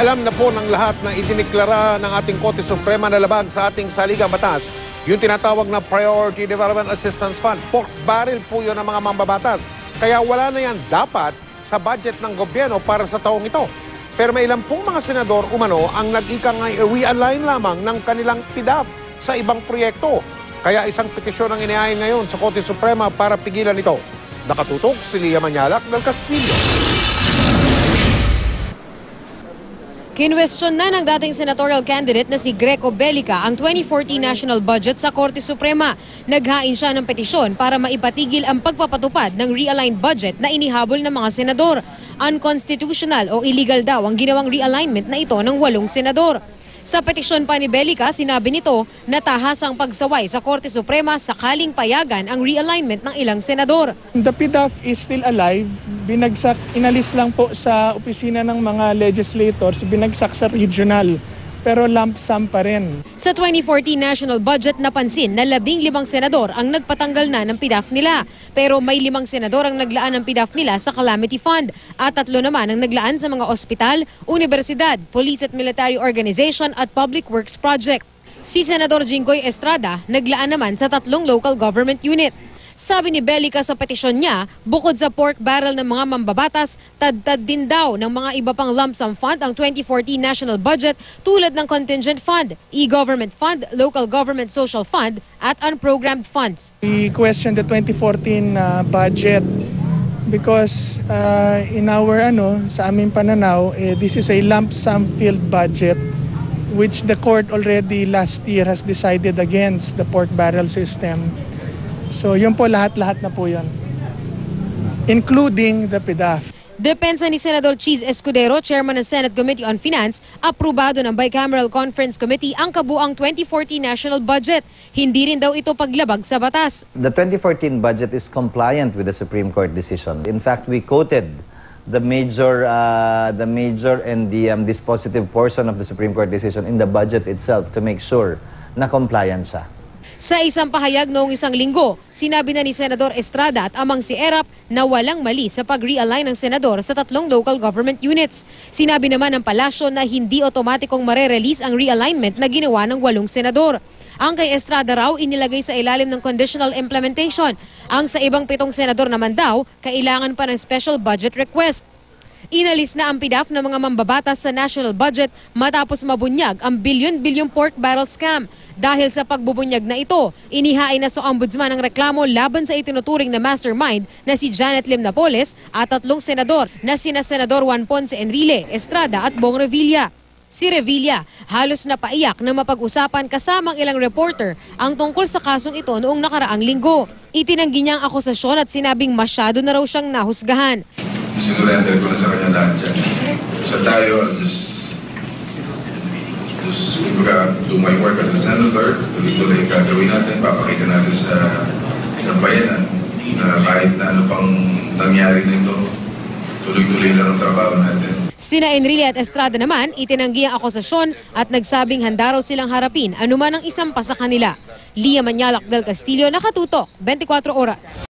Alam na po ng lahat na idiniklara ng ating Korte Suprema na labag sa ating saligang batas yung tinatawag na Priority Development Assistance Fund. Pork barrel po yun ng mga mambabatas. Kaya wala na yan dapat sa budget ng gobyerno para sa taong ito. Pero may ilang pong mga senador umano ang nag-ikang realign lamang ng kanilang PDAF sa ibang proyekto. Kaya isang petisyon ang inihain ngayon sa Korte Suprema para pigilan ito. Nakatutok si Lia Manyalak ng Castillo. Kinwestiyon na ng dating senatorial candidate na si Greco Bellica ang 2014 national budget sa Korte Suprema. Naghain siya ng petisyon para maipatigil ang pagpapatupad ng realigned budget na inihabol ng mga senador. Unconstitutional o illegal daw ang ginawang realignment na ito ng 8 senador. Sa petisyon pa ni Bellica, sinabi nito na tahas ang pagsaway sa Korte Suprema sakaling payagan ang realignment ng ilang senador. The PDAF is still alive. Binagsak, inalis lang po sa opisina ng mga legislators, binagsak sa regional. Pero lump sum pa rin. Sa 2014 national budget, napansin na 15 senador ang nagpatanggal na ng PDAF nila. Pero may 5 senador ang naglaan ng PDAF nila sa Calamity Fund at 3 naman ang naglaan sa mga ospital, universidad, police at military organization at public works project. Si Senador Jinggoy Estrada naglaan naman sa 3 local government unit. Sabi ni Bellica sa petisyon niya, bukod sa pork barrel ng mga mambabatas, tad-tad din daw ng mga iba pang lump sum fund ang 2014 national budget tulad ng contingent fund, e-government fund, local government social fund at unprogrammed funds. We question the 2014 budget because in our sa aming pananaw, this is a lump sum filled budget which the court already last year has decided against the pork barrel system. So yun po, lahat-lahat na po yun, including the PDAF. Depensa ni Senador Cheese Escudero, chairman ng Senate Committee on Finance, aprobado ng Bicameral Conference Committee ang kabuang 2014 national budget. Hindi rin daw ito paglabag sa batas. The 2014 budget is compliant with the Supreme Court decision. In fact, we quoted the major and the dispositive portion of the Supreme Court decision in the budget itself to make sure na compliant siya. Sa isang pahayag noong isang linggo, sinabi na ni Senador Estrada at amang si Erap na walang mali sa pag-realign ng senador sa 3 local government units. Sinabi naman ng palasyo na hindi otomatikong mare-release ang realignment na ginawa ng 8 senador. Ang kay Estrada raw inilagay sa ilalim ng conditional implementation. Ang sa ibang 7 senador naman daw, kailangan pa ng special budget request. Inalis na ang PDAF ng mga mambabatas sa national budget matapos mabunyag ang bilyon-bilyong pork barrel scam. Dahil sa pagbubunyag na ito, inihain na sa ombudsman ang reklamo laban sa itinuturing na mastermind na si Janet Lim Napoles at 3 senador na sina Senador Juan Ponce Enrile, Estrada at Bong Revilla. Si Revilla halos napaiyak na mapag-usapan kasamang ilang reporter ang tungkol sa kasong ito noong nakaraang linggo. Itinanggi niya ang akusasyon at sinabing masyado na raw siyang nahusgahan. Sinurrender ko na sa kanya lahat dyan. So tayo, just do my work as a senator, tuloy-tuloy gagawin natin, papakita natin sa bayanan na kahit na ano pang nangyari nito, tuloy-tuloy lang ang trabaho natin. Sina Enrile at Estrada naman itinanggi ang akusasyon at nagsabing handa raw silang harapin anuman ang isampa sa kanila. Lia Manyalak del Castillo, nakatutok, 24 oras.